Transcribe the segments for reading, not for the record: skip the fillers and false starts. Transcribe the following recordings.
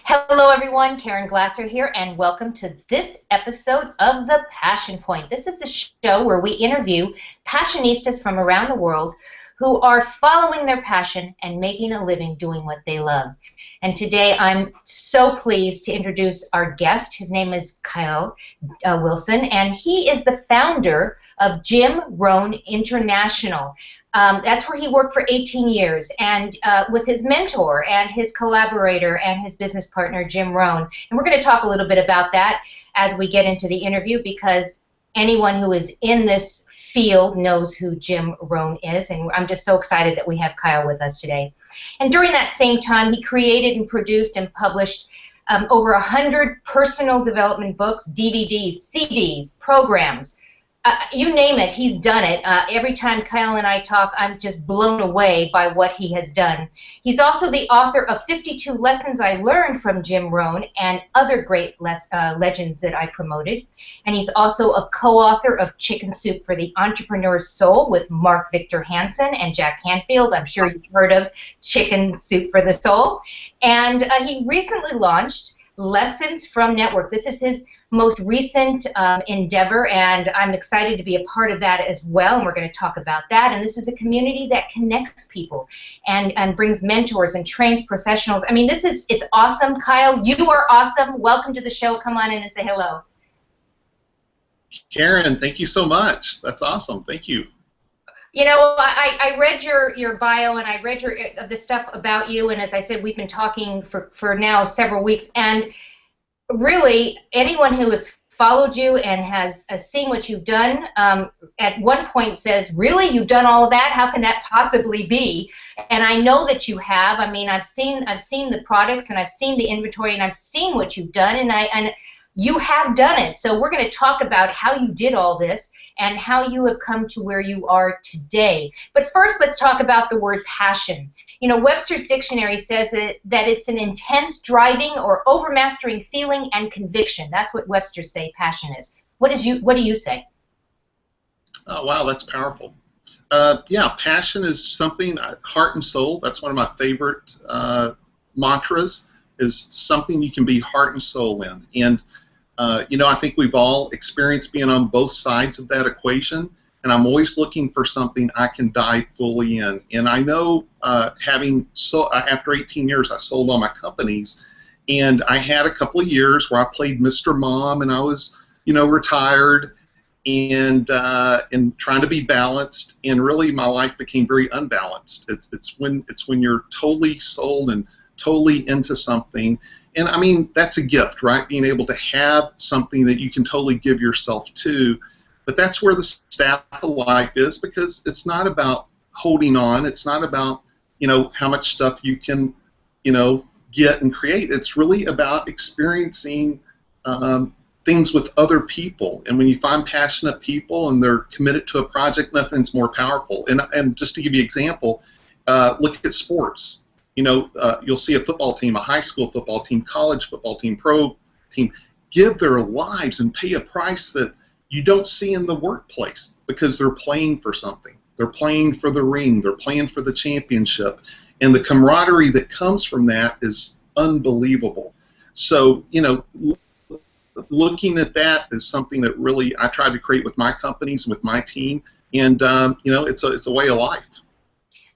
Hello, everyone. Caren Glasser here, and welcome to this episode of The Passion Point. This is the show where we interview Passionistas from around the world who are following their passion and making a living doing what they love. And today I'm so pleased to introduce our guest. His name is Kyle Wilson, and he is the founder of Jim Rohn International. That's where he worked for 18 years, and with his mentor and his collaborator and his business partner, Jim Rohn. And we're going to talk a little bit about that as we get into the interview, because anyone who is in this field knows who Jim Rohn is, and I'm just so excited that we have Kyle with us today. And during that same time, he created and produced and published over 100 personal development books, DVDs, CDs, programs. You name it, he's done it. Every time Kyle and I talk, I'm just blown away by what he has done. He's also the author of 52 Lessons I Learned from Jim Rohn and other great legends that I promoted. And he's also a co-author of Chicken Soup for the Entrepreneur's Soul with Mark Victor Hansen and Jack Canfield. I'm sure you've heard of Chicken Soup for the Soul. And he recently launched Lessons from Network. This is his most recent endeavor, and I'm excited to be a part of that as well, and we're going to talk about that. And this is a community that connects people and brings mentors and trains professionals. I mean, it's awesome. Kyle, you are awesome. Welcome to the show. Come on in and say hello. Caren, thank you so much. That's awesome. Thank you. You know, I read your bio, and I read the stuff about you, and as I said, we've been talking for now several weeks, and really, anyone who has followed you and has seen what you've done at one point says, really, you've done all of that? How can that possibly be? And I know that you have. I mean, I've seen the products, and I've seen the inventory, and I've seen what you've done, and you have done it. So we're going to talk about how you did all this and how you have come to where you are today. But first, let's talk about the word passion. You know, Webster's dictionary says that it's an intense driving or overmastering feeling and conviction. That's what Webster say passion is. What do you say? Oh, wow, that's powerful. Yeah, passion is something, heart and soul, that's one of my favorite mantras, is something you can be heart and soul in. And you know, I think we've all experienced being on both sides of that equation, and I'm always looking for something I can dive fully in. And I know after 18 years, I sold all my companies, and I had a couple of years where I played Mr. Mom, and I was, you know, retired and trying to be balanced, and really my life became very unbalanced. It's when you're totally sold and totally into something. And I mean, that's a gift, right? Being able to have something that you can totally give yourself to. But that's where the staff of life is, because it's not about holding on. It's not about, you know, how much stuff you can, you know, get and create. It's really about experiencing things with other people. And when you find passionate people and they're committed to a project, nothing's more powerful. And just to give you an example, look at sports. You know, you'll see a football team, a high school football team, college football team, pro team, give their lives and pay a price that you don't see in the workplace, because they're playing for something. They're playing for the ring. They're playing for the championship. And the camaraderie that comes from that is unbelievable. So, you know, looking at that is something that really I try to create with my companies, with my team. And, you know, it's a way of life.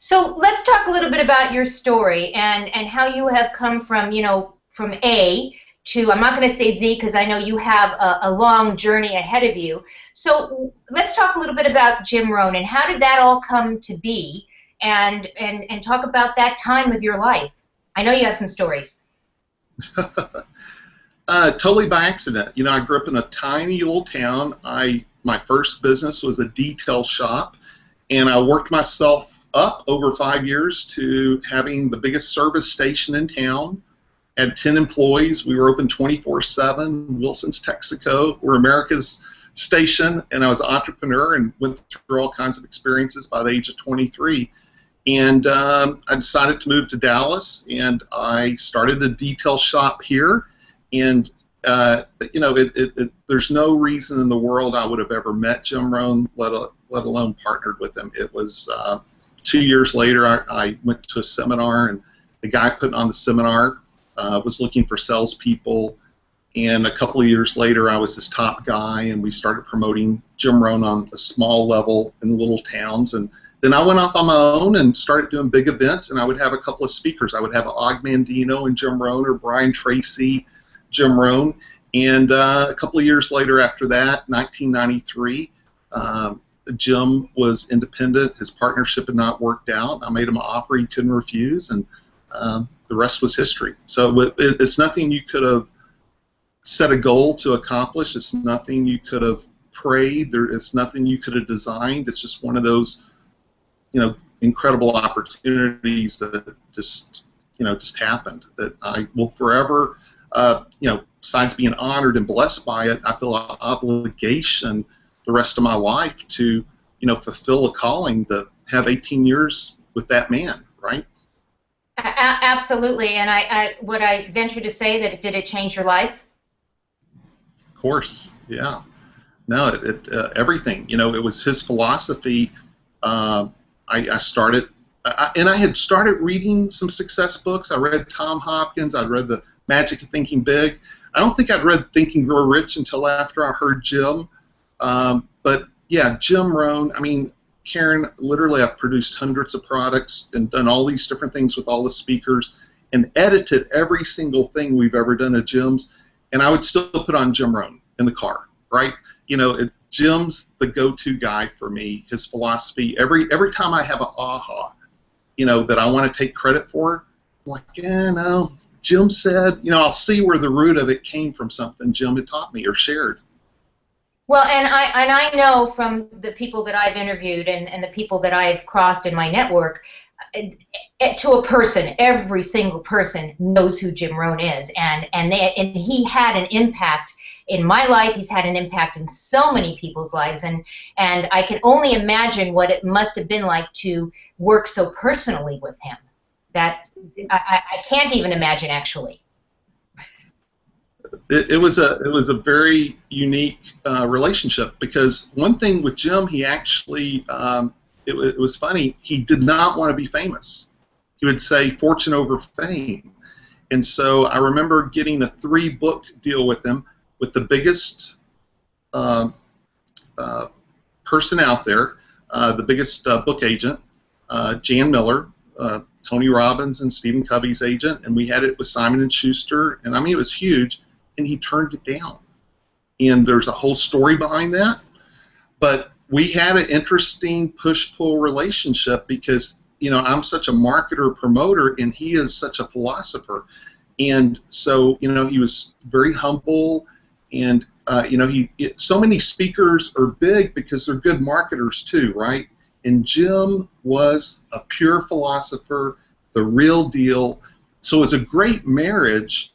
So let's talk a little bit about your story and how you have come from, you know, from A to, I'm not going to say Z because I know you have a long journey ahead of you. So let's talk a little bit about Jim Rohn and how did that all come to be, and talk about that time of your life. I know you have some stories. Totally by accident. You know, I grew up in a tiny little town. My first business was a detail shop, and I worked myself up over 5 years to having the biggest service station in town. Had 10 employees. We were open 24/7. Wilson's Texaco. We're America's station, and I was an entrepreneur and went through all kinds of experiences by the age of 23. And I decided to move to Dallas, and I started a detail shop here. And you know, there's no reason in the world I would have ever met Jim Rohn, let alone partnered with him. It was 2 years later, I went to a seminar, and the guy putting on the seminar was looking for salespeople. And a couple of years later, I was his top guy, and we started promoting Jim Rohn on a small level in little towns. And then I went off on my own and started doing big events, and I would have a couple of speakers. I would have Og Mandino and Jim Rohn, or Brian Tracy, Jim Rohn. And a couple of years later after that, 1993, Jim was independent. His partnership had not worked out. I made him an offer he couldn't refuse, and the rest was history. So it's nothing you could have set a goal to accomplish. It's nothing you could have prayed. It's nothing you could have designed. It's just one of those, incredible opportunities that just happened. That I will forever, besides being honored and blessed by it, I feel an obligation the rest of my life to, fulfill a calling, to have 18 years with that man, right? Absolutely. And would I venture to say that did it change your life? Of course, yeah. No, everything. It was his philosophy. I started, and I had started reading some success books. I read Tom Hopkins. I read The Magic of Thinking Big. I don't think I'd read Think and Grow Rich until after I heard Jim. But yeah, Jim Rohn. I mean, Caren, literally, I've produced hundreds of products and done all these different things with all the speakers, and edited every single thing we've ever done at Jim's. And I would still put on Jim Rohn in the car, right? Jim's the go-to guy for me. His philosophy. Every time I have an aha, that I want to take credit for, I'm like, no. Jim said, I'll see where the root of it came from, something Jim had taught me or shared. Well, and I know from the people that I've interviewed and the people that I've crossed in my network, to a person, every single person knows who Jim Rohn is, and he had an impact in my life. He's had an impact in so many people's lives, and I can only imagine what it must have been like to work so personally with him. That I can't even imagine, actually. It was a very unique relationship, because one thing with Jim, he actually it was funny. He did not want to be famous. He would say fortune over fame. And so I remember getting a 3-book deal with him, with the biggest person out there, the biggest book agent, Jan Miller, Tony Robbins and Stephen Covey's agent, and we had it with Simon & Schuster, and I mean, it was huge, and he turned it down. And there's a whole story behind that. But we had an interesting push-pull relationship, because I'm such a marketer, promoter, and he is such a philosopher. And so he was very humble, and so many speakers are big because they're good marketers too, right? And Jim was a pure philosopher, the real deal. So it was a great marriage.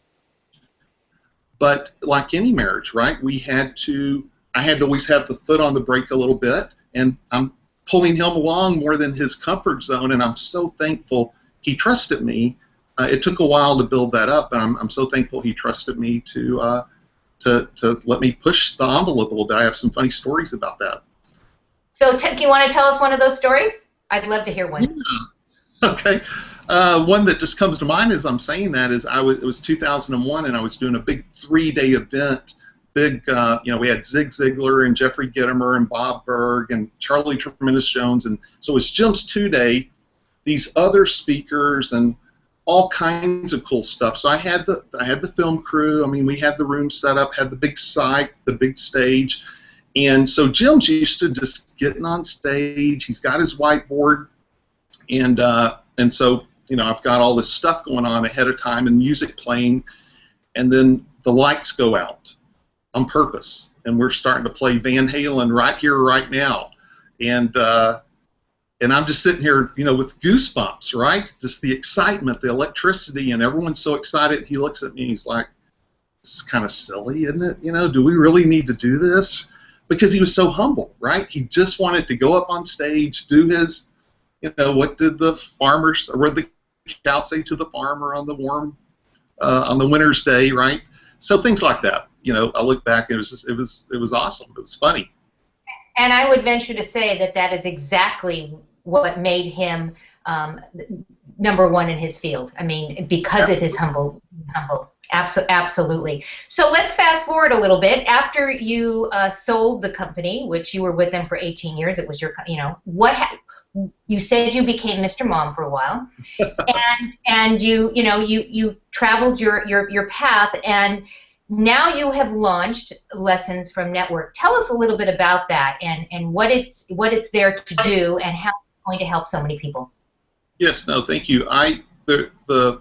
But like any marriage, right? I had to always have the foot on the brake a little bit, and I'm pulling him along more than his comfort zone, and I'm so thankful he trusted me. It took a while to build that up, and I'm so thankful he trusted me to let me push the envelope a little bit. I have some funny stories about that. So, do you want to tell us one of those stories? I'd love to hear one. Yeah. Okay. One that just comes to mind as I'm saying that is it was 2001, and I was doing a big 3-day event. We had Zig Ziglar and Jeffrey Gitomer and Bob Berg and Charlie Tremendous Jones, and so it was Jim's 2-day. These other speakers and all kinds of cool stuff. So I had the film crew. I mean, we had the room set up, had the big site, the big stage, and so Jim's used to just getting on stage. He's got his whiteboard, and so I've got all this stuff going on ahead of time and music playing, and then the lights go out on purpose, and we're starting to play Van Halen right here, right now, and I'm just sitting here, with goosebumps, right? Just the excitement, the electricity, and everyone's so excited. He looks at me, he's like, "This is kind of silly, isn't it? Do we really need to do this?" Because he was so humble, right? He just wanted to go up on stage, do his, what did the farmers, or what did the cow say to the farmer on the winter's day, right? So things like that. I look back, it was awesome. It was funny. And I would venture to say that is exactly what made him #1 in his field. I mean, because of his Humble. Absolutely. So let's fast forward a little bit. After you sold the company, which you were with them for 18 years, it was your, you said you became Mr. Mom for a while, and you traveled your path, and now you have launched Lessons from Network. Tell us a little bit about that and what it's there to do and how it's going to help so many people. Yes, no, thank you. The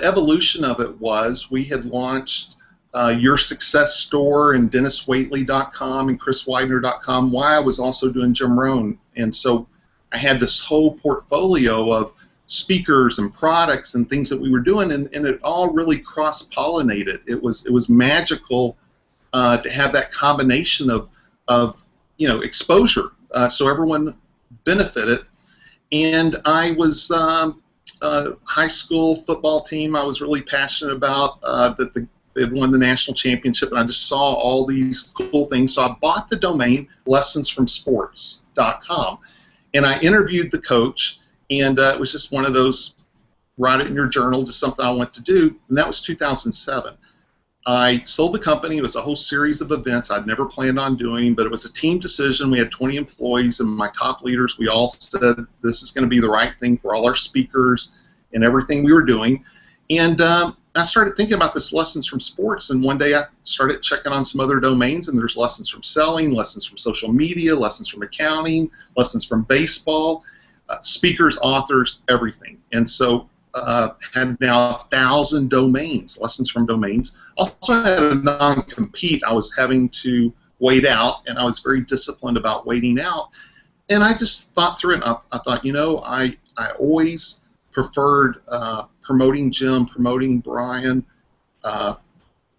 evolution of it was we had launched Your Success Store and DennisWaitley.com and ChrisWidener.com while I was also doing Jim Rohn, and so I had this whole portfolio of speakers and products and things that we were doing, and it all really cross-pollinated. It was magical to have that combination of exposure, so everyone benefited. And I was high school football team I was really passionate about, that they had won the national championship, and I just saw all these cool things. So I bought the domain lessonsfromsports.com, and I interviewed the coach, and it was just one of those, write it in your journal, just something I want to do, and that was 2007. I sold the company. It was a whole series of events I'd never planned on doing, but it was a team decision. We had 20 employees, and my top leaders, we all said this is going to be the right thing for all our speakers and everything we were doing. And I started thinking about this Lessons from Sports, and one day I started checking on some other domains, and there's lessons from selling, lessons from social media, lessons from accounting, lessons from baseball, speakers, authors, everything. And so had now 1,000 domains, lessons from domains. Also had a non-compete. I was having to wait out, and I was very disciplined about waiting out. And I just thought through it, and I thought, I always preferred promoting Jim, promoting Brian,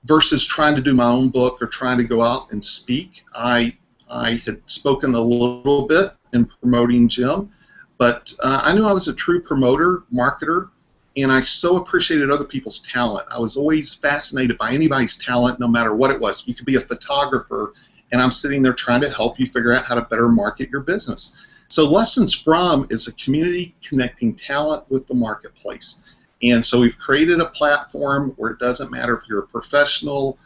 versus trying to do my own book or trying to go out and speak. I had spoken a little bit in promoting Jim, but I knew I was a true promoter, marketer, and I so appreciated other people's talent. I was always fascinated by anybody's talent, no matter what it was. You could be a photographer, and I'm sitting there trying to help you figure out how to better market your business. So Lessons From is a community connecting talent with the marketplace. And so we've created a platform where it doesn't matter if you're a professional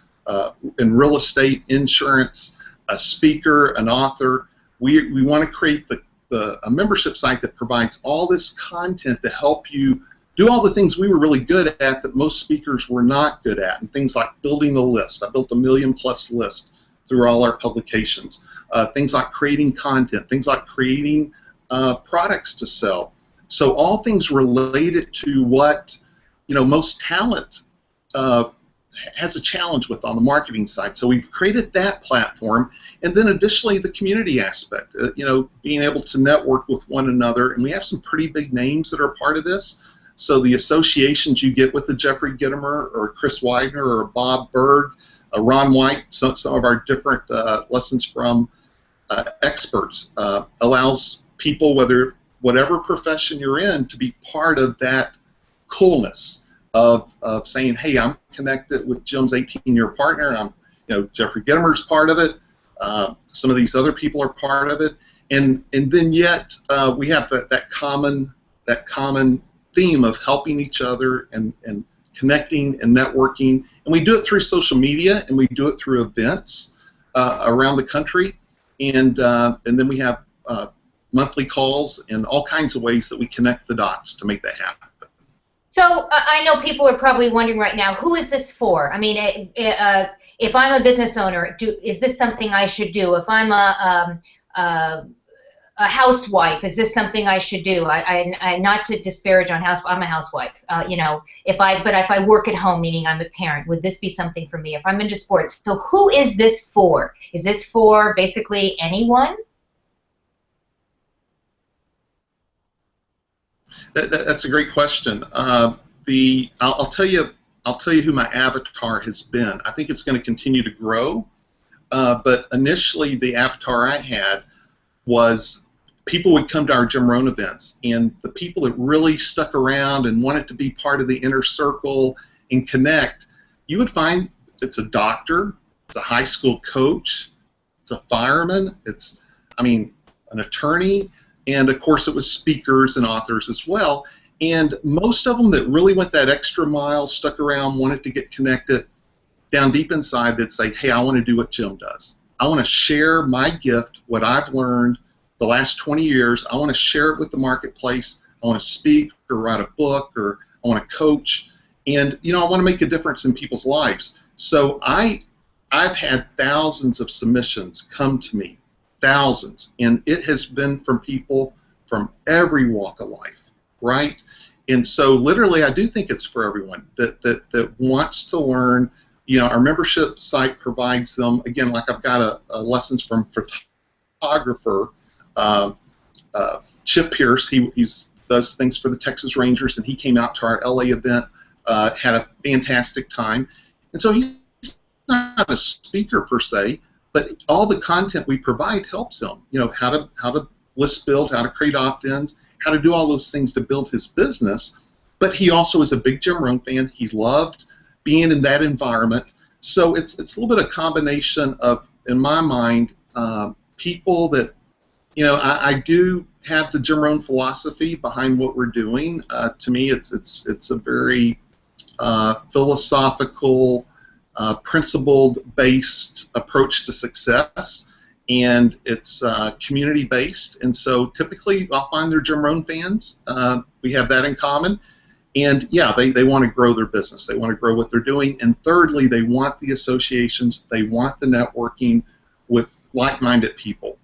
in real estate, insurance, a speaker, an author. We want to create a membership site that provides all this content to help you do all the things we were really good at that most speakers were not good at, and things like building a list. I built a 1 million+ list through all our publications. Things like creating content, things like creating products to sell. So all things related to what most talent has a challenge with on the marketing side. So we've created that platform, and then additionally the community aspect. Being able to network with one another, and we have some pretty big names that are part of this. So the associations you get with the Jeffrey Gitomer or Chris Widener or Bob Berg, Ron White, some of our different Lessons From experts, allows people, whatever profession you're in, to be part of that coolness of saying, hey, I'm connected with Jim's 18-year partner. Jeffrey Gitomer's part of it. Some of these other people are part of it, and then yet we have that common theme of helping each other and connecting and networking, and we do it through social media, and we do it through events around the country, and then we have monthly calls and all kinds of ways that we connect the dots to make that happen. So I know people are probably wondering right now, who is this for? I mean, if I'm a business owner, is this something I should do? If I'm a housewife, is this something I should do? I not to disparage on I'm a housewife. If I work at home, meaning I'm a parent, would this be something for me? If I'm into sports, so who is this for? Is this for basically anyone? That's a great question. I'll tell you who my avatar has been. I think it's going to continue to grow, but initially the avatar I had was people would come to our Jim Rohn events, and the people that really stuck around and wanted to be part of the inner circle and connect, you would find it's a doctor, it's a high school coach, it's a fireman, an attorney, and of course it was speakers and authors as well. And most of them that really went that extra mile, stuck around, wanted to get connected, down deep inside they'd say, hey, I want to do what Jim does. I want to share my gift, what I've learned the last 20 years. I want to share it with the marketplace. I want to speak or write a book, or I want to coach. And, I want to make a difference in people's lives. So I've had thousands of submissions come to me, thousands. And it has been from people from every walk of life, right? And so literally I do think it's for everyone that wants to learn. Our membership site provides them, again, like I've got a lessons from photographer, Chip Pierce. He does things for the Texas Rangers, and he came out to our LA event, had a fantastic time. And so he's not a speaker per se, but all the content we provide helps him. How to list build, how to create opt-ins, how to do all those things to build his business. But he also is a big Jim Rohn fan. He loved being in that environment. So it's a little bit of combination of, in my mind, people that, I do have the Jim Rohn philosophy behind what we're doing. To me, it's a very philosophical, principled-based approach to success, and it's community-based. And so typically I'll find they're Jim Rohn fans. We have that in common. And yeah, they want to grow their business. They want to grow what they're doing. And thirdly, they want the associations. They want the networking with like-minded people.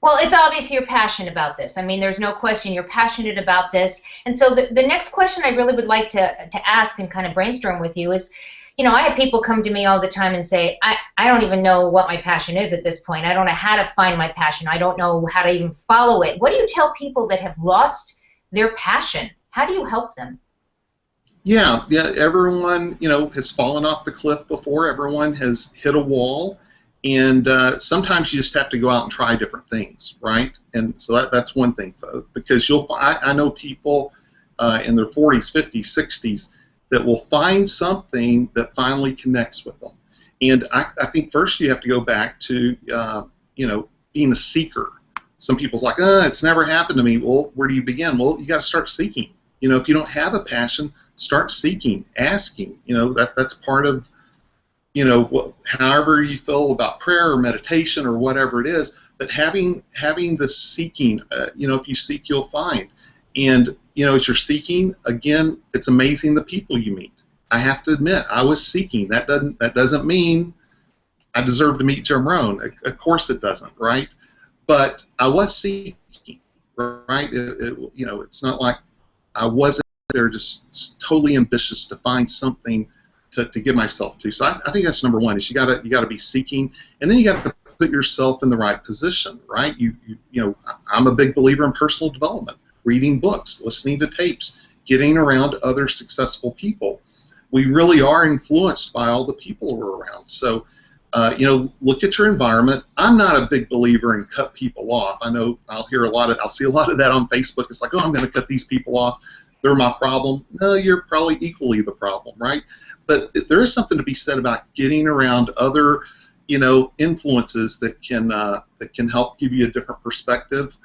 Well, it's obvious you're passionate about this. I mean, there's no question you're passionate about this. And so the next question I really would like to ask and kind of brainstorm with you is, I have people come to me all the time and say, I don't even know what my passion is at this point. I don't know how to find my passion. I don't know how to even follow it. What do you tell people that have lost their passion? How do you help them? Yeah, everyone, has fallen off the cliff before. Everyone has hit a wall. And sometimes you just have to go out and try different things, right? And so that's one thing, folks, because I know people in their 40s, 50s, 60s that will find something that finally connects with them. And I think first you have to go back to, being a seeker. Some people's like, it's never happened to me. Well, where do you begin? Well, you got to start seeking. If you don't have a passion, start seeking, asking. That's part of, however you feel about prayer or meditation or whatever it is. But having the seeking, if you seek, you'll find. And as you're seeking, again, it's amazing the people you meet. I have to admit, I was seeking. That doesn't mean I deserve to meet Jim Rohn. Of course it doesn't, right? But I was seeking, right? It's not like I wasn't there just totally ambitious to find something to give myself to. So I think that's number one, is you gotta be seeking, and then you got to put yourself in the right position, right? I'm a big believer in personal development, reading books, listening to tapes, getting around other successful people. We really are influenced by all the people we're around. So look at your environment. I'm not a big believer in cut people off. I know I'll see a lot of that on Facebook. It's like, I'm going to cut these people off. They're my problem. No, you're probably equally the problem, right? But there is something to be said about getting around other, influences that can help give you a different perspective.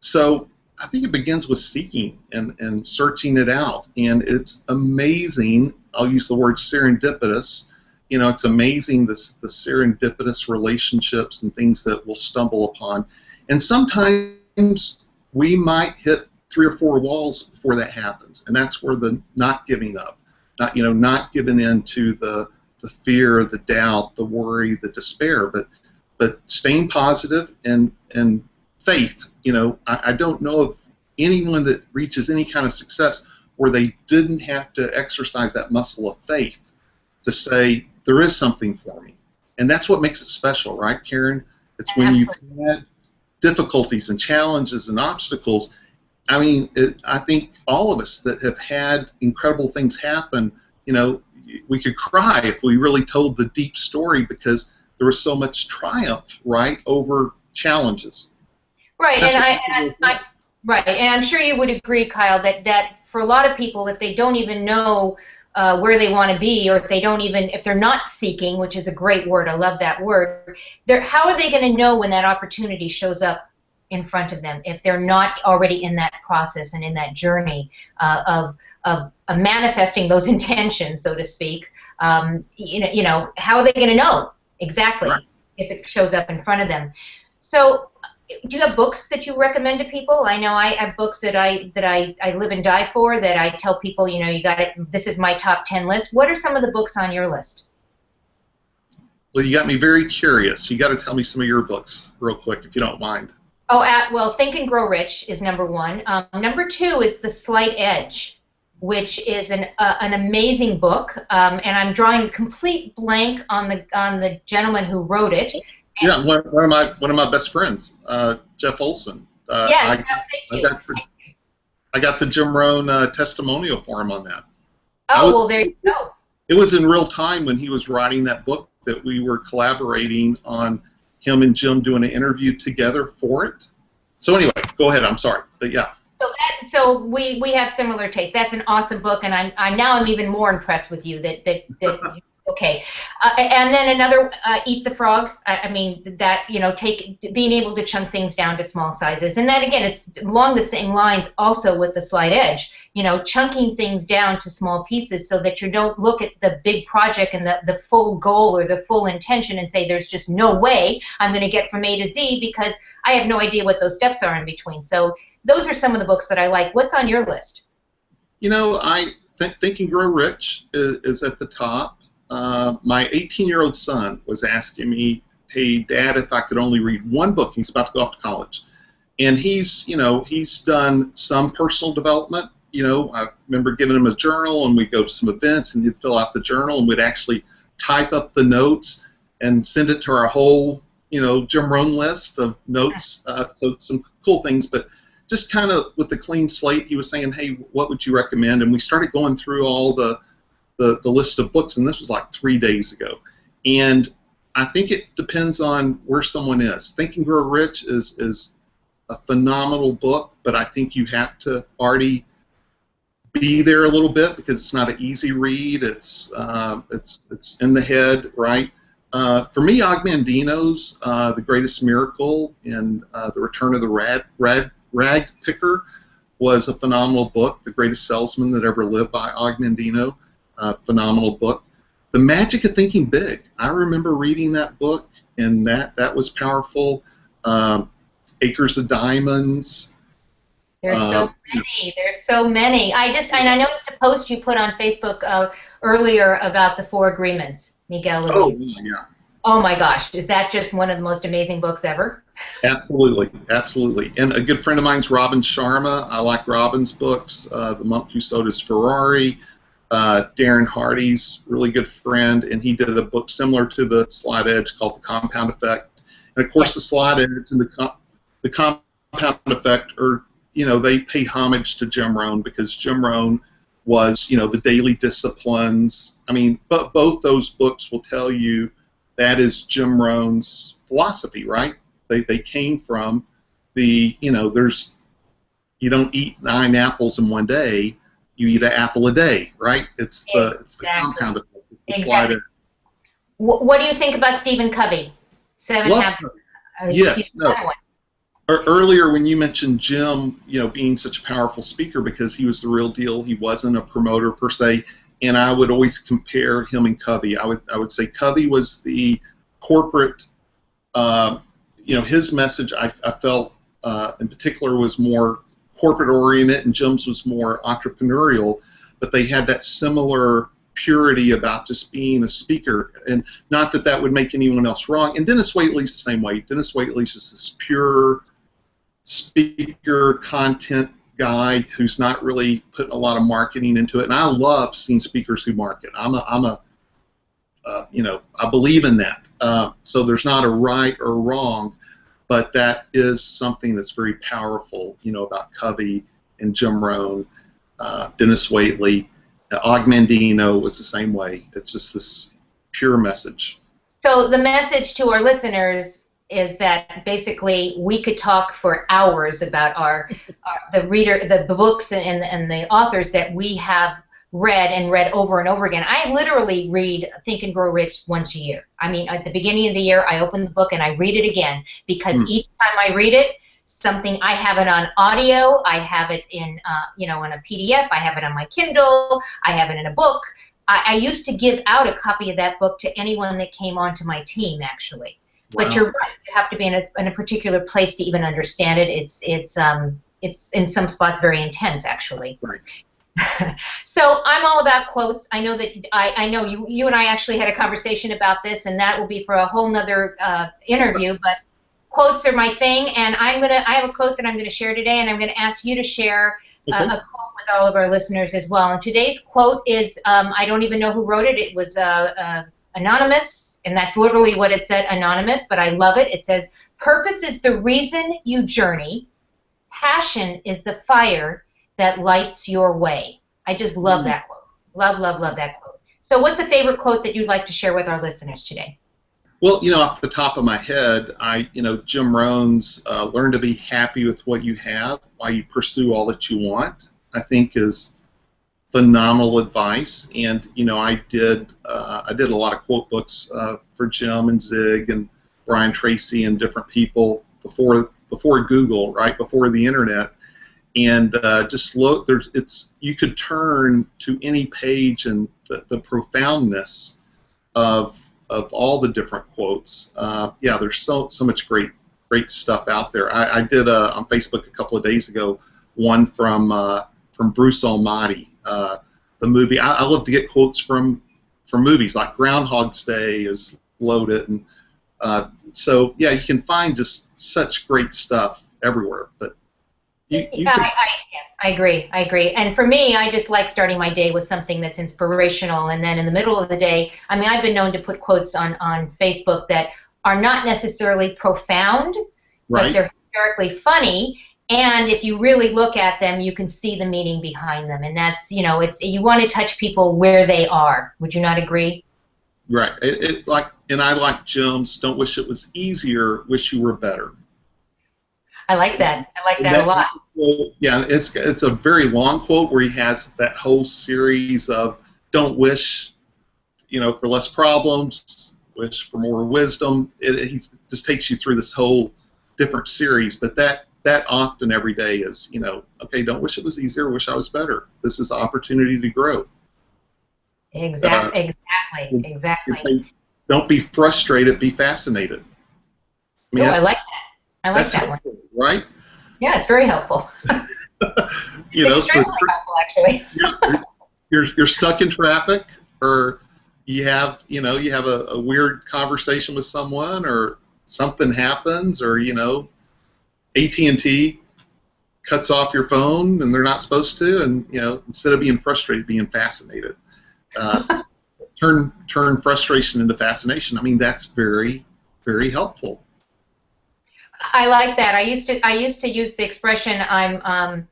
So I think it begins with seeking and searching it out. And it's amazing. I'll use the word serendipitous. It's amazing the serendipitous relationships and things that we'll stumble upon. And sometimes we might hit 3 or 4 walls before that happens. And that's where the not giving up, not giving in to the fear, the doubt, the worry, the despair, but staying positive and faith. I don't know of anyone that reaches any kind of success where they didn't have to exercise that muscle of faith to say, there is something for me. And that's what makes it special, right, Caren? It's when you've had difficulties and challenges and obstacles. I mean, I think all of us that have had incredible things happen, we could cry if we really told the deep story, because there was so much triumph, right, over challenges. Right, right, and I'm sure you would agree, Kyle, that for a lot of people, if they don't even know where they want to be, or if they're not seeking, which is a great word, I love that word, how are they going to know when that opportunity shows up in front of them, if they're not already in that process and in that journey of manifesting those intentions, so to speak, how are they going to know exactly Right. if it shows up in front of them? So, do you have books that you recommend to people? I know I have books that I live and die for, that I tell people, you got it. This is my top 10 list. What are some of the books on your list? Well, you got me very curious. You got to tell me some of your books real quick, if you don't mind. Oh, well, Think and Grow Rich is number one. Number two is The Slight Edge, which is an amazing book, and I'm drawing a complete blank on the gentleman who wrote it. Yeah, one of my best friends, Jeff Olson. Yes, thank you. I got the Jim Rohn testimonial for him on that. Oh, well, there you go. It was in real time when he was writing that book that we were collaborating on, him and Jim doing an interview together for it. So anyway, go ahead. I'm sorry, but yeah. So we have similar tastes. That's an awesome book, and I'm even more impressed with you that okay. And then another, Eat the Frog. I mean, that, being able to chunk things down to small sizes. And that, again, it's along the same lines also with The Slight Edge, chunking things down to small pieces so that you don't look at the big project and the full goal or the full intention and say, there's just no way I'm going to get from A to Z because I have no idea what those steps are in between. So those are some of the books that I like. What's on your list? I Think and Grow Rich is at the top. My 18-year-old son was asking me, hey, Dad, if I could only read one book. He's about to go off to college. And he's done some personal development. I remember giving him a journal, and we'd go to some events, and he'd fill out the journal, and we'd actually type up the notes and send it to our whole, Jim Rohn list of notes. So some cool things, but just kind of with the clean slate, he was saying, hey, what would you recommend? And we started going through all the list of books, and this was like 3 days ago. And I think it depends on where someone is. Think and Grow Rich is a phenomenal book, but I think you have to already be there a little bit because it's not an easy read. It's in the head, right? For me, Ogmandino's The Greatest Miracle and The Return of the Rag Picker was a phenomenal book. The Greatest Salesman That Ever Lived by Ogmandino. Phenomenal book. The Magic of Thinking Big. I remember reading that book, and that was powerful. Acres of Diamonds. There's so many. There's so many. I noticed a post you put on Facebook earlier about the Four Agreements, Miguel Luis. Oh, yeah. Oh my gosh, is that just one of the most amazing books ever? Absolutely, absolutely. And a good friend of mine's Robin Sharma. I like Robin's books. The Monk Who Sold His Ferrari. Darren Hardy's really good friend, and he did a book similar to The Slight Edge called The Compound Effect. And of course, The Slight Edge and the Compound Effect are, they pay homage to Jim Rohn because Jim Rohn was, the daily disciplines. I mean, but both those books will tell you that is Jim Rohn's philosophy, right? They came from the, you don't eat 9 apples in one day. You eat an apple a day, right? It's the compound effect. It's the Slight Edge. What do you think about Stephen Covey? Seven Habits. Yes. No. Earlier when you mentioned Jim, being such a powerful speaker because he was the real deal. He wasn't a promoter per se, and I would always compare him and Covey. I would say Covey was the corporate. His message I felt in particular was more corporate oriented, and Jim's was more entrepreneurial, but they had that similar purity about just being a speaker, and not that would make anyone else wrong. And Dennis Waitley's the same way. Dennis Waitley's just this pure speaker content guy who's not really putting a lot of marketing into it. And I love seeing speakers who market. I believe in that. So there's not a right or wrong, but that is something that's very powerful, about Covey and Jim Rohn, Dennis Waitley. Ogmandino was the same way. It's just this pure message. So the message to our listeners is that basically we could talk for hours about the books and the authors that we have read and read over and over again. I literally read Think and Grow Rich once a year. I mean, at the beginning of the year, I open the book and I read it again because each time I read it, something. I have it on audio. I have it in, in a PDF. I have it on my Kindle. I have it in a book. I used to give out a copy of that book to anyone that came onto my team, actually. Wow. But you're right. You have to be in a particular place to even understand it. It's in some spots very intense, actually. Right. So I'm all about quotes. I know that I know you and I actually had a conversation about this, and that will be for a whole nother interview. But quotes are my thing, and I have a quote that I'm gonna share today, and I'm gonna ask you to share a quote with all of our listeners as well. And today's quote is I don't even know who wrote it. It was anonymous, and that's literally what it said, anonymous. But I love it. It says, "Purpose is the reason you journey. Passion is the fire that lights your way." I just love that quote. Love, love, love that quote. So what's a favorite quote that you'd like to share with our listeners today? Well, off the top of my head, Jim Rohn's "Learn to be happy with what you have while you pursue all that you want," I think is phenomenal advice. And I did a lot of quote books for Jim and Zig and Brian Tracy and different people before Google, right before the internet. And just look, you could turn to any page and the profoundness of all the different quotes. There's so much great stuff out there. I did on Facebook a couple of days ago one from Bruce Almighty, the movie. I love to get quotes from movies, like Groundhog's Day is loaded, and so yeah, you can find just such great stuff everywhere. But I agree. And for me, I just like starting my day with something that's inspirational, and then in the middle of the day, I've been known to put quotes on Facebook that are not necessarily profound, but they're hysterically funny, and if you really look at them, you can see the meaning behind them, and that's, you want to touch people where they are. Would you not agree? Right. And I like Jim's, "Don't wish it was easier, wish you were better." I like that. I like that a lot. Yeah, it's a very long quote where he has that whole series of "Don't wish, for less problems, wish for more wisdom." He just takes you through this whole different series, but that often every day is, okay, don't wish it was easier, wish I was better. This is the opportunity to grow. Exactly. Don't be frustrated, be fascinated. I like that. I like that helpful, one. Right? Yeah, it's very helpful. Extremely helpful, actually. you're stuck in traffic, or you have a weird conversation with someone, or something happens, or AT&T cuts off your phone and they're not supposed to, and instead of being frustrated, being fascinated. Turn frustration into fascination. That's very, very helpful. I like that. I used to use the expression, I'm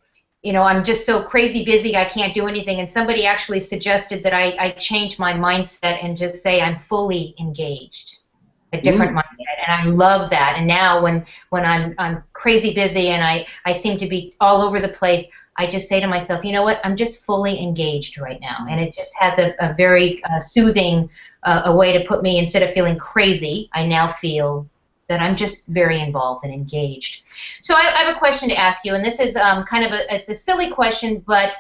just so crazy busy I can't do anything, and somebody actually suggested that I change my mindset and just say I'm fully engaged, a different mindset, and I love that. And now when I'm crazy busy and I seem to be all over the place, I just say to myself, you know what, I'm just fully engaged right now, and it just has a very soothing a way to put me, instead of feeling crazy, I now feel that I'm just very involved and engaged. So I have a question to ask you, and this is it's a silly question, but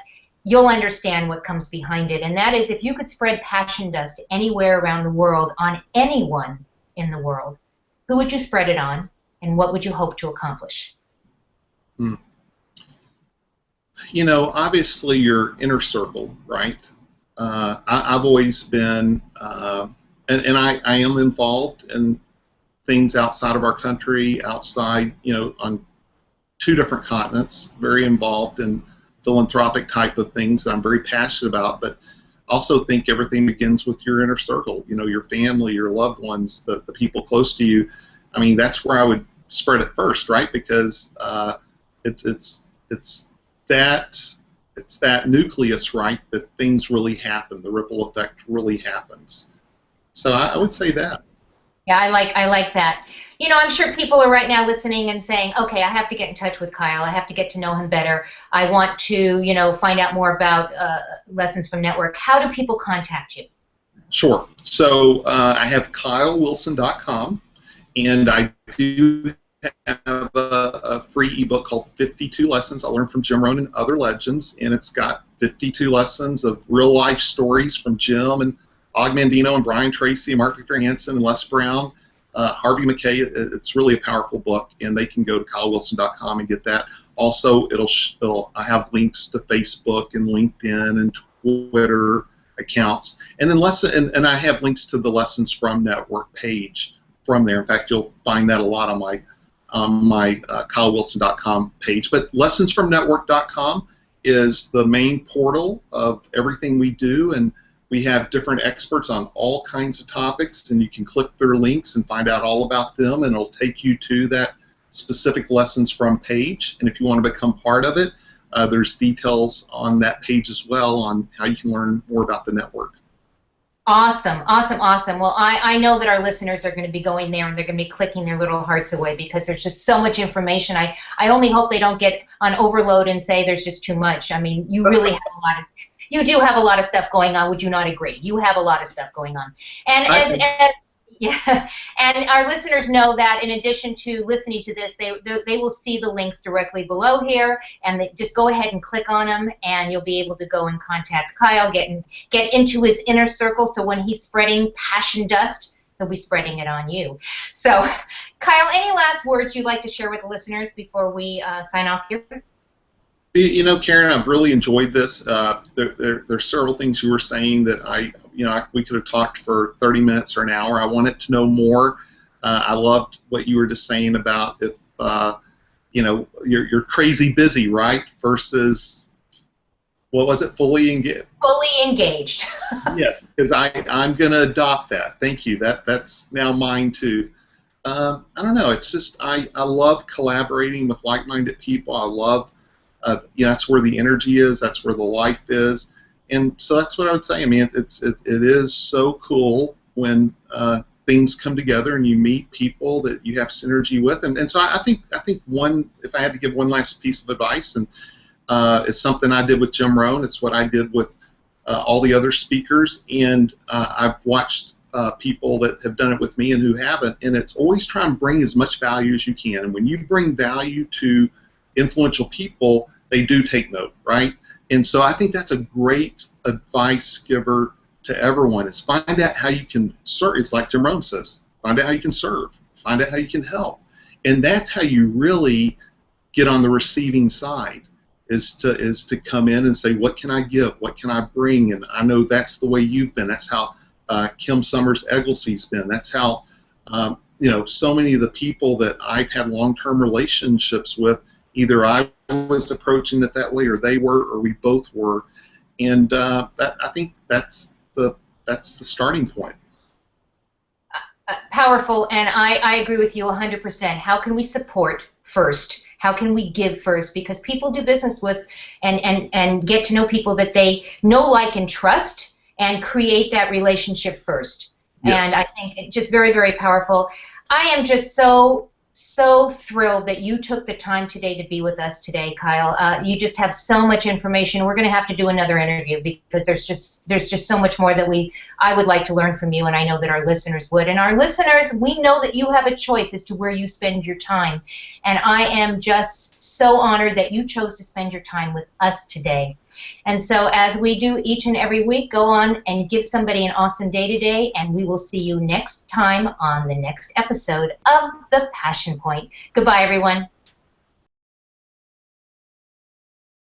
you'll understand what comes behind it, and that is, if you could spread passion dust anywhere around the world on anyone in the world, who would you spread it on, and what would you hope to accomplish? Obviously your inner circle, right? I've always been, and I am involved in things outside of our country, outside, on 2 different continents, very involved in philanthropic type of things that I'm very passionate about, but also think everything begins with your inner circle, your family, your loved ones, the people close to you. That's where I would spread it first, right? Because it's that nucleus, right, that things really happen, the ripple effect really happens. So I would say that. Yeah, I like that. I'm sure people are right now listening and saying, okay, I have to get in touch with Kyle. I have to get to know him better. I want to, find out more about Lessons from Network. How do people contact you? Sure. So I have KyleWilson.com, and I do have a free ebook called 52 Lessons I Learned from Jim Rohn and Other Legends, and it's got 52 lessons of real-life stories from Jim and Og Mandino and Brian Tracy, Mark Victor Hansen, and Les Brown, Harvey McKay. It's really a powerful book, and they can go to kylewilson.com and get that. Also, I have links to Facebook and LinkedIn and Twitter accounts, and then and I have links to the Lessons from Network page from there. In fact, you'll find that a lot on my kylewilson.com page. But lessonsfromnetwork.com is the main portal of everything we do, and we have different experts on all kinds of topics, and you can click their links and find out all about them, and it'll take you to that specific Lessons From page. And if you want to become part of it, there's details on that page as well on how you can learn more about the network. Awesome, awesome, awesome. Well, I know that our listeners are going to be going there and they're going to be clicking their little hearts away because there's just so much information. I only hope they don't get on overload and say there's just too much. I mean, you really have you do have a lot of stuff going on. Would you not agree? You have a lot of stuff going on. And yeah, and our listeners know that in addition to listening to this, they will see the links directly below here, and they just go ahead and click on them, and you'll be able to go and contact Kyle, get into his inner circle, so when he's spreading passion dust, he'll be spreading it on you. So, Kyle, any last words you'd like to share with the listeners before we sign off here? You know, Caren, I've really enjoyed this. There's several things you were saying that we could have talked for 30 minutes or an hour. I wanted to know more. I loved what you were just saying about if you're crazy busy, right? Versus what was it? Fully engaged. Fully engaged. Yes, because I'm going to adopt that. Thank you. That's now mine too. I don't know. It's just I love collaborating with like-minded people. I love. That's where the energy is. That's where the life is, and so that's what I would say. I mean, it is so cool when things come together and you meet people that you have synergy with, and so I think if I had to give one last piece of advice, and it's something I did with Jim Rohn. It's what I did with all the other speakers, and I've watched people that have done it with me and who haven't, and it's always try and bring as much value as you can. And when you bring value to influential people, they do take note, right? And so I think that's a great advice giver to everyone, is find out how you can serve. It's like Jim Rohn says, find out how you can serve, find out how you can help. And that's how you really get on the receiving side, is to come in and say, what can I give? What can I bring? And I know that's the way you've been. That's how Kim Summers Egglesey's been. That's how so many of the people that I've had long-term relationships with, either I was approaching it that way, or they were, or we both were, and I think that's the starting point. Powerful, and I agree with you 100%. How can we support first? How can we give first? Because people do business with and get to know people that they know, like, and trust, and create that relationship first. Yes. And I think it's just very, very powerful. I am just so thrilled that you took the time today to be with us today, Kyle. You just have so much information. We're going to have to do another interview because there's just so much more that I would like to learn from you, and I know that our listeners would. And our listeners, we know that you have a choice as to where you spend your time, and I am just so honored that you chose to spend your time with us today. And so, as we do each and every week, go on and give somebody an awesome day today, and we will see you next time on the next episode of The Passion Point. Goodbye, everyone.